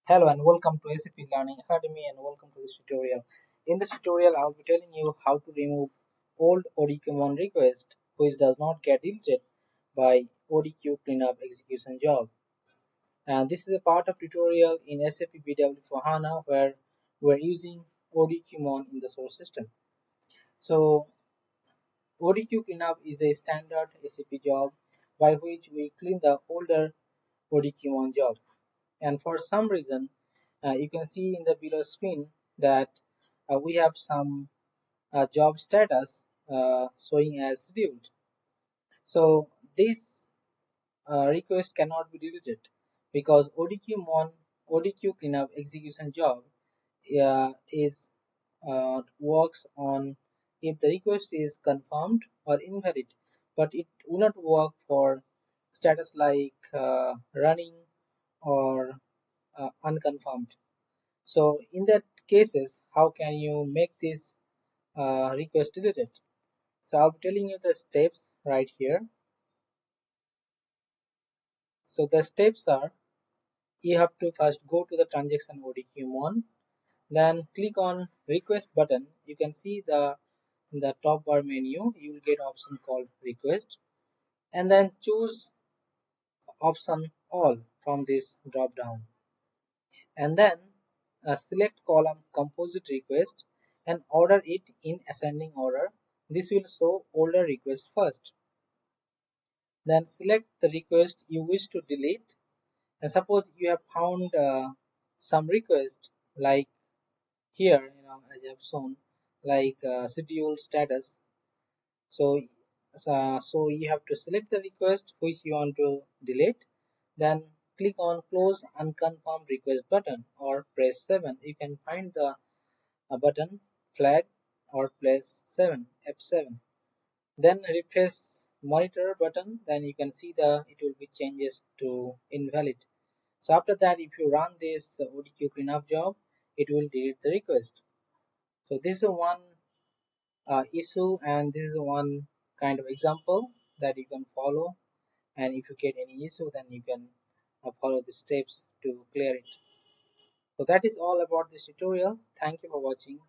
Hello and welcome to SAP Learning Academy and welcome to this tutorial. In this tutorial, I will be telling you how to remove old ODQMON request which does not get deleted by ODQ cleanup execution job. And this is a part of tutorial in SAP BW for HANA where we're using ODQMON in the source system. So ODQ cleanup is a standard SAP job by which we clean the older ODQMON job. And for some reason you can see in the below screen that we have some job status showing as scheduled. So this request cannot be deleted because ODQ cleanup execution job is works on if the request is confirmed or invalid, but it will not work for status like running or unconfirmed. So in that cases, how can you make this request deleted? So I'll be telling you the steps right here. So the steps are you have to first go to the transaction ODQMON, then click on request button. You can see in the top bar menu you will get option called request, and then choose option all from this drop down, and then select column composite request and order it in ascending order. This will show older request first. Then select the request you wish to delete, and suppose you have found some request like here, as I have shown, like schedule status. So you have to select the request which you want to delete, then click on close unconfirmed request button or press 7. You can find the button flag or press 7 F7. Then refresh monitor button, then you can see it will be changes to invalid. So after that, if you run this the ODQ cleanup job, it will delete the request. So this is one issue, and this is one kind of example that you can follow, and if you get any issue then you can follow the steps to clear it. So that is all about this tutorial. Thank you for watching.